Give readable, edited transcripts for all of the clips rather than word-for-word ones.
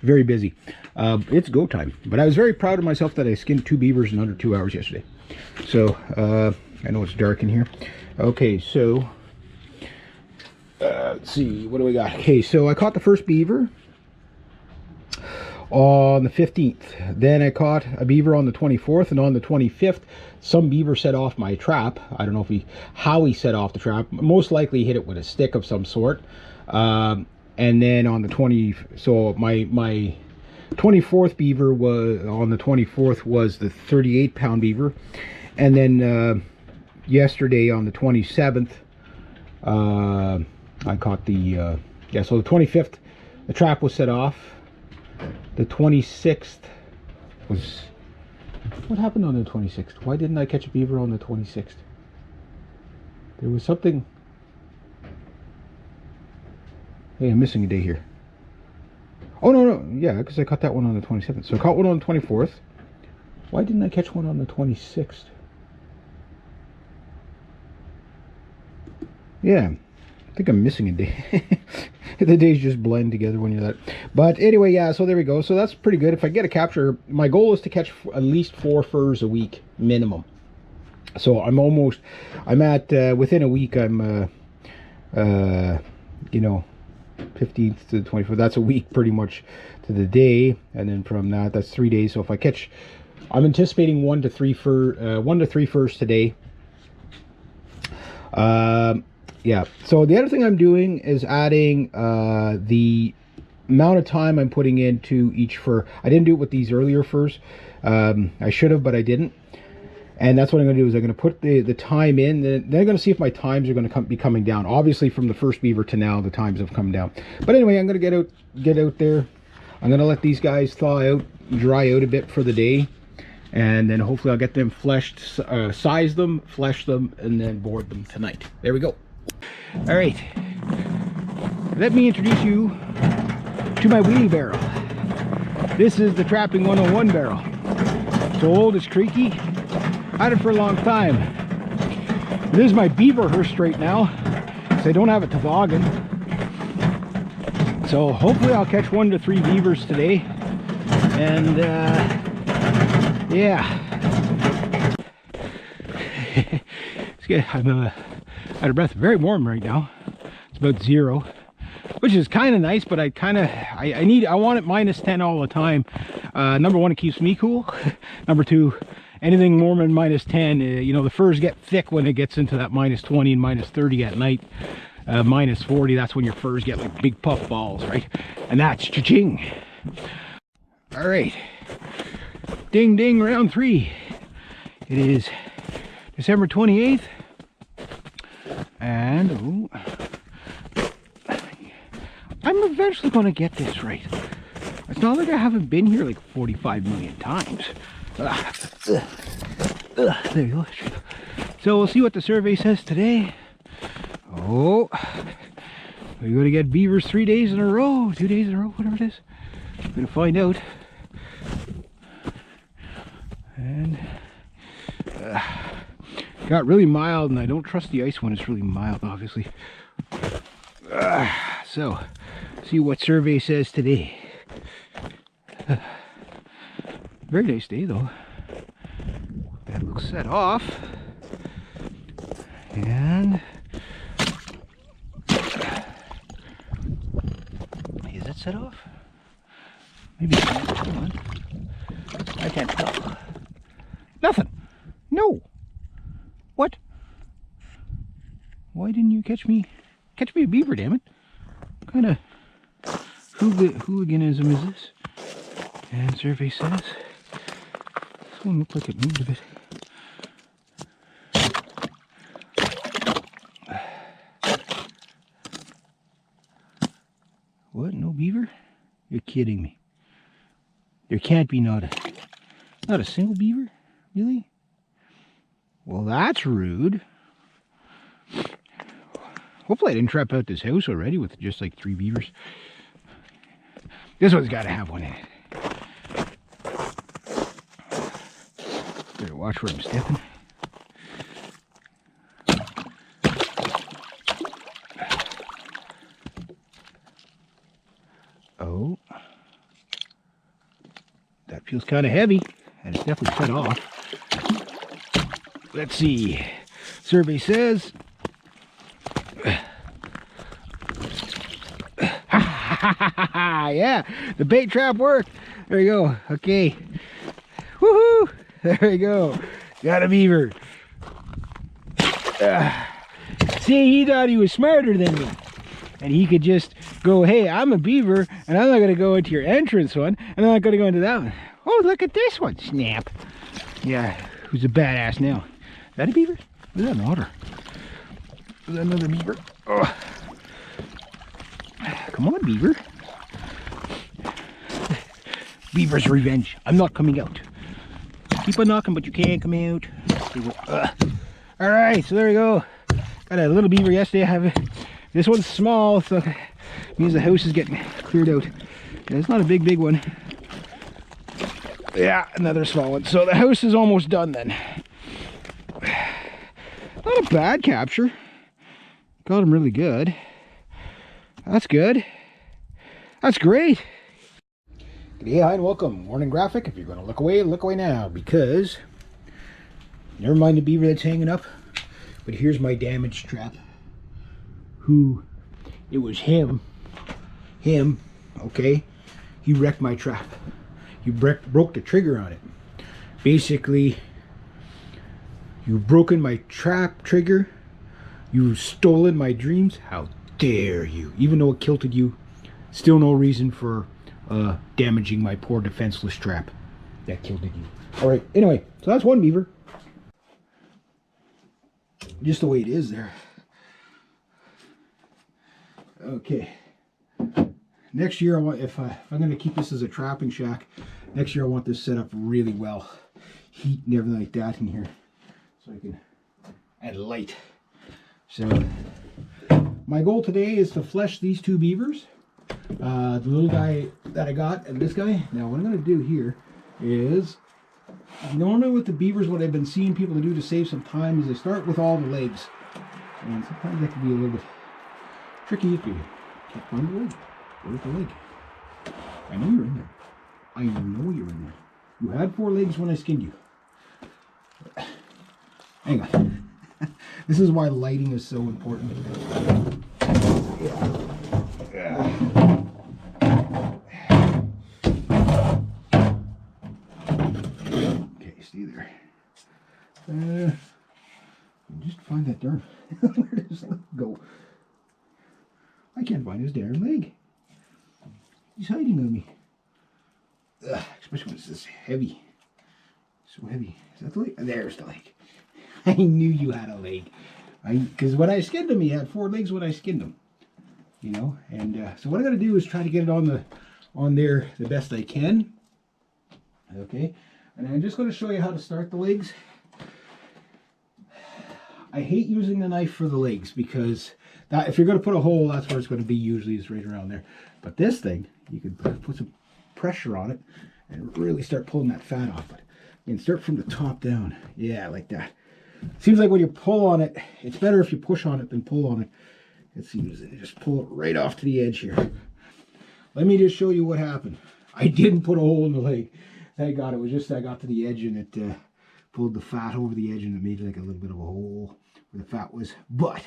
Very busy. It's go time. But I was very proud of myself that I skinned 2 beavers in under 2 hours yesterday. So, I know it's dark in here. Okay, so, let's see, what do we got? Okay, so I caught the first beaver on the 15th. Then I caught a beaver on the 24th, and on the 25th, some beaver set off my trap. I don't know if how he set off the trap. Most likely hit it with a stick of some sort. And then on the so my 24th beaver was on the 24th was the 38-pound beaver, and then yesterday on the 27th, I caught the yeah. So the 25th, the trap was set off. The 26th was, what happened on the 26th? Why didn't I catch a beaver on the 26th? There was something. Hey, I'm missing a day here. Oh, no, yeah, because I caught that one on the 27th. So I caught one on the 24th. Why didn't I catch one on the 26th? Yeah, I think I'm missing a day. The days just blend together when you're that. But anyway, yeah, so there we go. So that's pretty good. If I get a capture, my goal is to catch at least 4 furs a week minimum. So I'm at, within a week, I'm, you know, 15th to the 24th. That's a week pretty much to the day. And then from that, that's 3 days. So if I catch, I'm anticipating 1 to 3 furs today. Yeah, so the other thing I'm doing is adding the amount of time I'm putting into each fur. I didn't do it with these earlier furs. I should have, but I didn't. And that's what I'm going to do, is I'm going to put the time in. Then I'm going to see if my times are going to be coming down. Obviously, from the first beaver to now, the times have come down. But anyway, I'm going to get out there. I'm going to let these guys thaw out, dry out a bit for the day. And then hopefully I'll get them fleshed, size them, flesh them, and then board them tonight. There we go. All right. Let me introduce you to my wheelie barrel. This is the Trapping 101 barrel. It's old, it's creaky. Had it for a long time. This is my beaver hearse right now, so I don't have a toboggan. So hopefully I'll catch 1 to 3 beavers today. And yeah. It's good. I'm out of breath. Very warm right now. It's about 0, which is kind of nice, but I want it -10 all the time. Number 1, it keeps me cool. Number 2, anything more than -10, you know, the furs get thick when it gets into that -20 and -30 at night. -40, that's when your furs get like big puff balls, right? And that's cha-ching. All right. Ding ding, round 3. It is December 28th. And I'm eventually going to get this right. It's not like I haven't been here like 45 million times. There you go. So we'll see what the survey says today. Oh, we're going to get beavers 3 days in a row, 2 days in a row, whatever it is. I'm going to find out. And got really mild, and I don't trust the ice when it's really mild, obviously. So, see what survey says today. Very nice day, though. That looks set off. And is it set off? Maybe it's not. Hold on. I can't tell. Nothing. No. What? Why didn't you catch me a beaver, damn it? What kind of hooliganism is this? And survey says this one looks like it moved a bit. What? No beaver? You're kidding me. There can't be not a single beaver? Really? Well, that's rude. Hopefully I didn't trap out this house already with just like 3 beavers. This one's got to have one in it. Better watch where I'm stepping. Oh. Feels kind of heavy, and it's definitely fed off. Let's see. Survey says... yeah, the bait trap worked. There you go. Okay. Woohoo! There you go. Got a beaver. See, he thought he was smarter than me. And he could just go, hey, I'm a beaver, and I'm not going to go into your entrance one, and I'm not going to go into that one. Oh, look at this one. Snap. Yeah, who's a badass now? Is that a beaver? Is that an otter? Is that another beaver? Oh. Come on, beaver. Beaver's revenge. I'm not coming out. Keep on knocking, but you can't come out. All right, so there we go. Got a little beaver yesterday. This one's small, so it means the house is getting cleared out. Yeah, it's not a big one. Yeah, another small one. So the house is almost done then. Not a bad capture. Got him really good. That's good. That's great. G'day, hi, and welcome. Morning graphic. If you're going to look away now, because never mind the beaver that's hanging up, but here's my damaged trap. It was him, okay? He wrecked my trap. He broke the trigger on it. Basically, you've broken my trap trigger. You've stolen my dreams. How dare you? Even though it kilted you, still no reason for damaging my poor defenseless trap that killed you. All right, anyway, so that's one beaver. Just the way it is there. Okay. Next year, I want, if I'm going to keep this as a trapping shack, next year I want this set up really well. Heat and everything like that in here, so I can add light. So my goal today is to flesh these two beavers. The little guy that I got and this guy. Now what I'm going to do here is, normally with the beavers, what I've been seeing people do to save some time is they start with all the legs. And sometimes that can be a little bit tricky if you can't find the leg. Where's the leg? I know you're in there. I know you're in there. You had 4 legs when I skinned you. Hang on. This is why lighting is so important. Okay, stay there. Just find that darn. Where does it go? I can't find his darn leg. He's hiding on me. Especially when it's this heavy. So heavy. Is that the leg? There's the leg. I knew you had a leg. Because when I skinned him, he had 4 legs when I skinned him. You know, and so what I got to do is try to get it on there the best I can. Okay, and I'm just going to show you how to start the legs. I hate using the knife for the legs because that, if you're going to put a hole, that's where it's going to be. Usually is right around there. But this thing, you can put some pressure on it and really start pulling that fat off it. You can start from the top down. Yeah, like that. Seems like when you pull on it, it's better if you push on it than pull on it. It seems to just pull it right off to the edge here. Let me just show you what happened. I didn't put a hole in the leg. Thank God. It was just I got to the edge and it pulled the fat over the edge and it made like a little bit of a hole where the fat was. But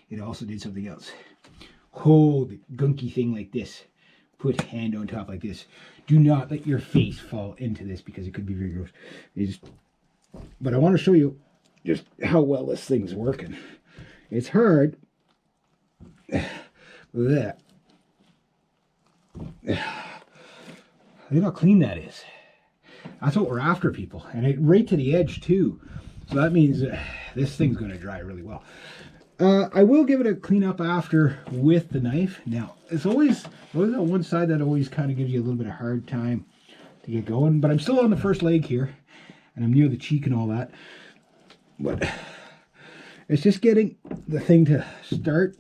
it also did something else. Hold the gunky thing like this. Put hand on top like this. Do not let your face fall into this because it could be very gross. But I want to show you just how well this thing's working. It's hard. Look at that. Look how clean that is. That's what we're after, people. And it right to the edge too. So that means this thing's going to dry really well. I will give it a clean up after with the knife. Now, it's always that one side that always kind of gives you a little bit of hard time to get going. But I'm still on the first leg here. And I'm near the cheek and all that. But it's just getting the thing to start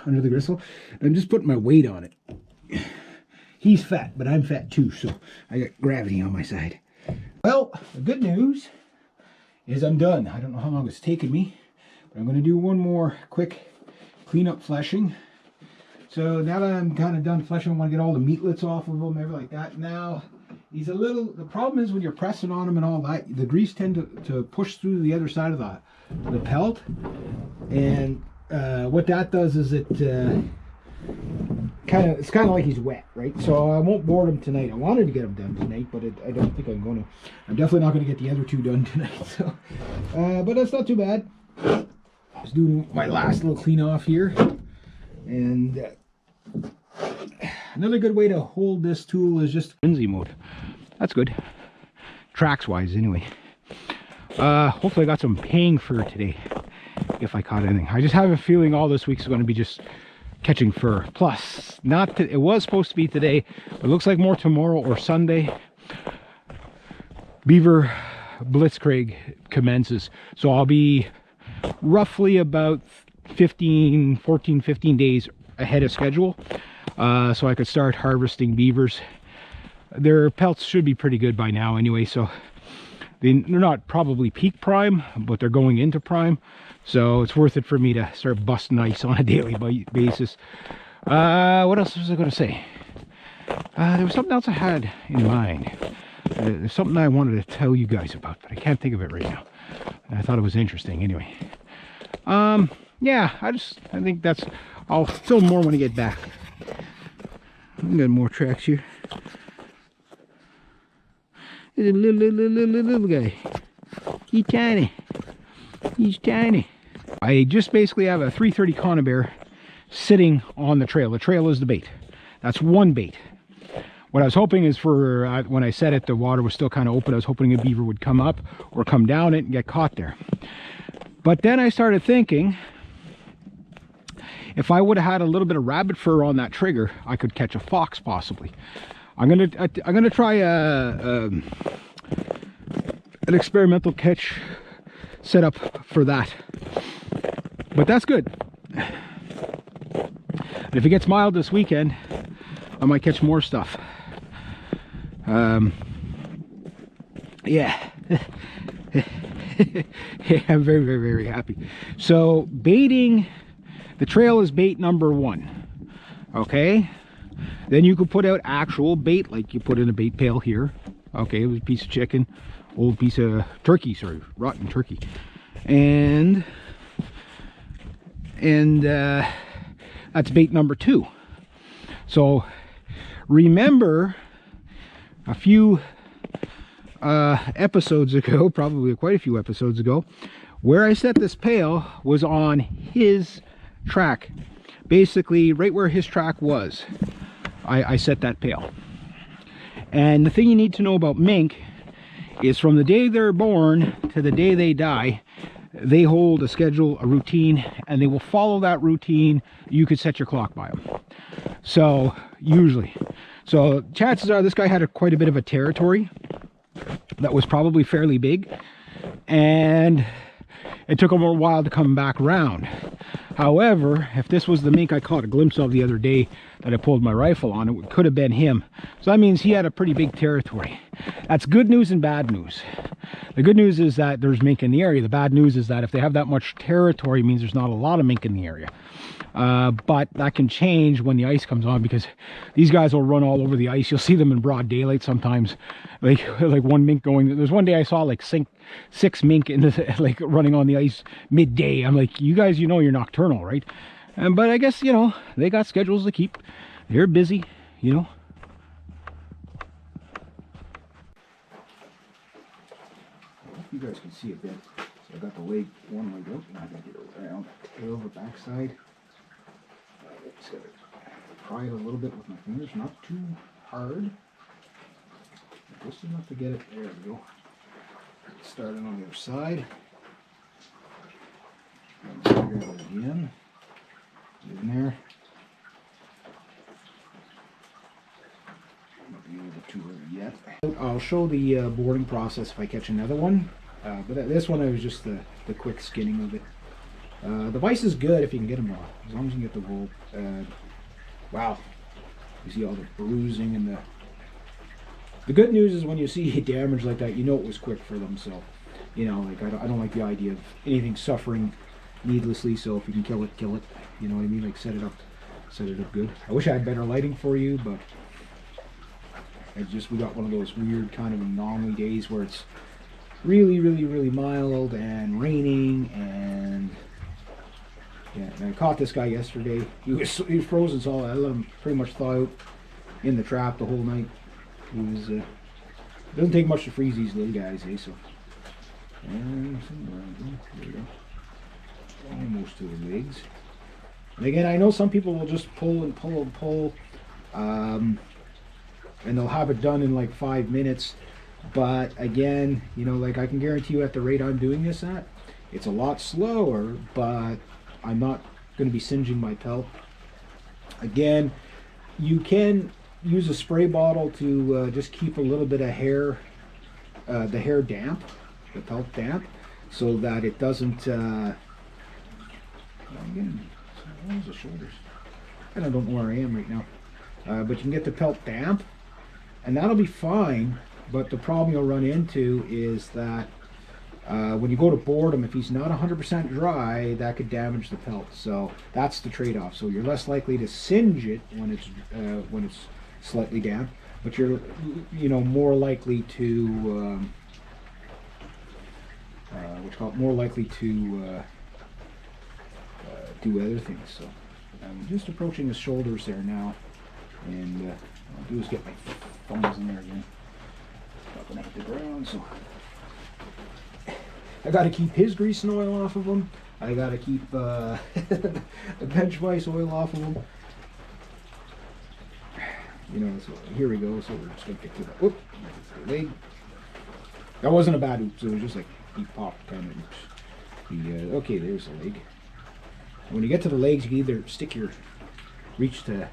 under the gristle. I'm just putting my weight on it. He's fat, but I'm fat too, so I got gravity on my side. Well, the good news is I'm done. I don't know how long it's taken me, but I'm going to do one more quick cleanup fleshing. So now that I'm kind of done fleshing, I want to get all the meatlets off of them, everything like that. Now He's a little, the problem is when you're pressing on him and all that, the grease tend to push through the other side of the pelt. And what that does is it's kind of like he's wet, right? So I won't board him tonight. I wanted to get him done tonight, but I don't think I'm going to. I'm definitely not going to get the other two done tonight. So, but that's not too bad. I was doing my last little clean off here. And another good way to hold this tool is just frenzy mode. That's good. Tracks wise anyway. Hopefully I got some paying fur today, if I caught anything. I just have a feeling all this week is going to be just catching fur. Plus, it was supposed to be today, but it looks like more tomorrow or Sunday. Beaver Blitzkrieg commences. So I'll be roughly about 14, 15 days ahead of schedule. So I could start harvesting beavers. Their pelts should be pretty good by now anyway, so they're not probably peak prime, but they're going into prime, so it's worth it for me to start busting ice on a daily basis. What else was I going to say? There was something else I had in mind. There's something I wanted to tell you guys about, but I can't think of it right now. I thought it was interesting anyway. Yeah, I think that's, I'll film more when I get back. I got more tracks here. There's a little guy. He's tiny. He's tiny. I just basically have a 330 conibear sitting on the trail. The trail is the bait. That's one bait. What I was hoping is for, when I set it, the water was still kind of open. I was hoping a beaver would come up or come down it and get caught there. But then I started thinking, if I would have had a little bit of rabbit fur on that trigger, I could catch a fox possibly. I'm gonna try an experimental catch setup for that. But that's good. And if it gets mild this weekend, I might catch more stuff. Yeah. Yeah, I'm very, very, very happy. So baiting, the trail is bait number 1. Okay. Then you could put out actual bait, like you put in a bait pail here. Okay, it was a piece of chicken, old piece of turkey, sorry, rotten turkey. And that's bait number 2. So remember a few episodes ago, probably quite a few episodes ago, where I set this pail was on his track. Basically right where his track was, I set that pail. And the thing you need to know about mink is from the day they're born to the day they die, they hold a schedule, a routine, and they will follow that routine. You could set your clock by them. So usually, so chances are this guy had quite a bit of a territory that was probably fairly big, and it took him a while to come back around. However, if this was the mink I caught a glimpse of the other day that I pulled my rifle on, it could have been him. So that means he had a pretty big territory. That's good news and bad news. The good news is that there's mink in the area. The bad news is that if they have that much territory, it means there's not a lot of mink in the area. But that can change when the ice comes on, because these guys will run all over the ice. You'll see them in broad daylight sometimes, like one mink going. There's one day I saw like six mink in the, like running on the ice midday. I'm like, you guys, you know you're nocturnal, right? But I guess, you know, they got schedules to keep. They're busy, you know. I hope you guys can see a bit. So I got the leg, one leg out, and I got it around the tail, the backside. Just gotta pry it a little bit with my fingers, not too hard. Just enough to get it. There we go. Starting on the other side. And grab it again. Get in there. Not be able to early yet. I'll show the boarding process if I catch another one. But this one, I was just the quick skinning of it. The vise is good if you can get them raw, as long as you can get the wool. Wow, you see all the bruising and the good news is when you see damage like that, you know it was quick for them. So, you know, like I don't like the idea of anything suffering needlessly. So if you can kill it, kill it. You know what I mean? Like set it up good. I wish I had better lighting for you, but It's just, we got one of those weird kind of anomaly days where it's really, really, really mild and raining, and yeah, and I caught this guy yesterday. He was frozen solid. I let him pretty much thaw out in the trap the whole night. He was, it doesn't take much to freeze these little guys, eh? So, and there you go. Almost to the legs. And again, I know some people will just pull and pull and pull, and they'll have it done in like 5 minutes. But again, you know, like I can guarantee you at the rate I'm doing this at, it's a lot slower, but I'm not going to be singeing my pelt. Again, you can use a spray bottle to just keep a little bit of hair, the hair damp, the pelt damp, so that it doesn't, again, where's the shoulders? I don't know where I am right now. But you can get the pelt damp, and that'll be fine. But the problem you'll run into is that when you go to board him, if he's not 100% dry, that could damage the pelt. So that's the trade-off. So you're less likely to singe it when it's slightly damp, but you're, you know, more likely to more likely to do other things. So I'm just approaching his shoulders there now, and what I'll do is get my thumbs in there again. Not gonna hit the ground, so I got to keep his grease and oil off of him. I got to keep the bench vise oil off of him. You know, so here we go. So we're just gonna get to the, whoop, the leg. That wasn't a bad oops. It was just like he popped kind of oops. Okay, there's the leg. When you get to the legs, you can either stick your reach to.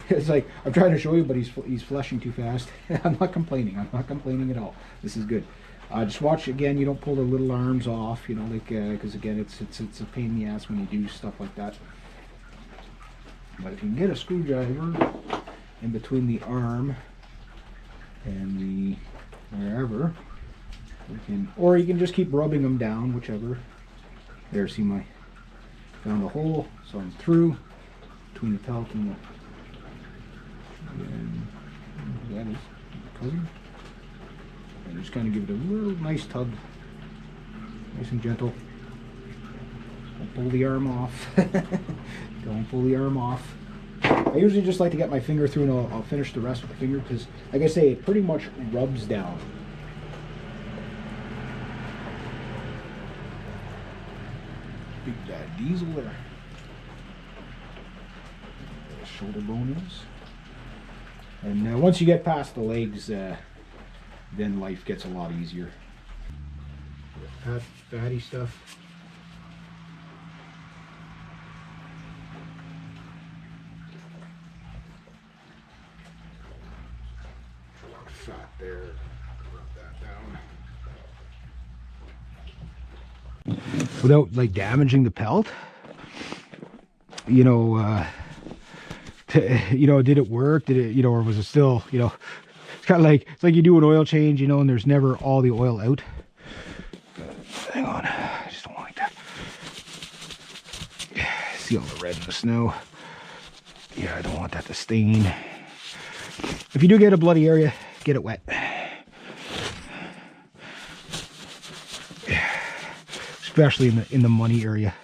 It's like I'm trying to show you, but he's fleshing too fast. I'm not complaining. I'm not complaining at all. This is good. Just watch again. You don't pull the little arms off. You know, like because again, it's a pain in the ass when you do stuff like that. But if you can get a screwdriver in between the arm and the wherever, you can, or you can just keep rubbing them down, whichever. There, see my found a hole, so I'm through between the pelt and the. And that is cousin. And just kind of give it a little nice tug, nice and gentle. Don't pull the arm off. Don't pull the arm off. I usually just like to get my finger through, and I'll finish the rest with the finger because, like I say, it pretty much rubs down. Big bad diesel there. Where the shoulder bone is. And once you get past the legs, then life gets a lot easier. Fatty stuff. Fat there. Rub that down. Without like damaging the pelt, you know. You know, did it work? Did it, you know, or was it still, you know, it's kind of like, it's like you do an oil change, you know, and there's never all the oil out. Hang on, I just don't like that. See all the red in the snow. Yeah, I don't want that to stain. If you do get a bloody area, get it wet. Especially in the money area.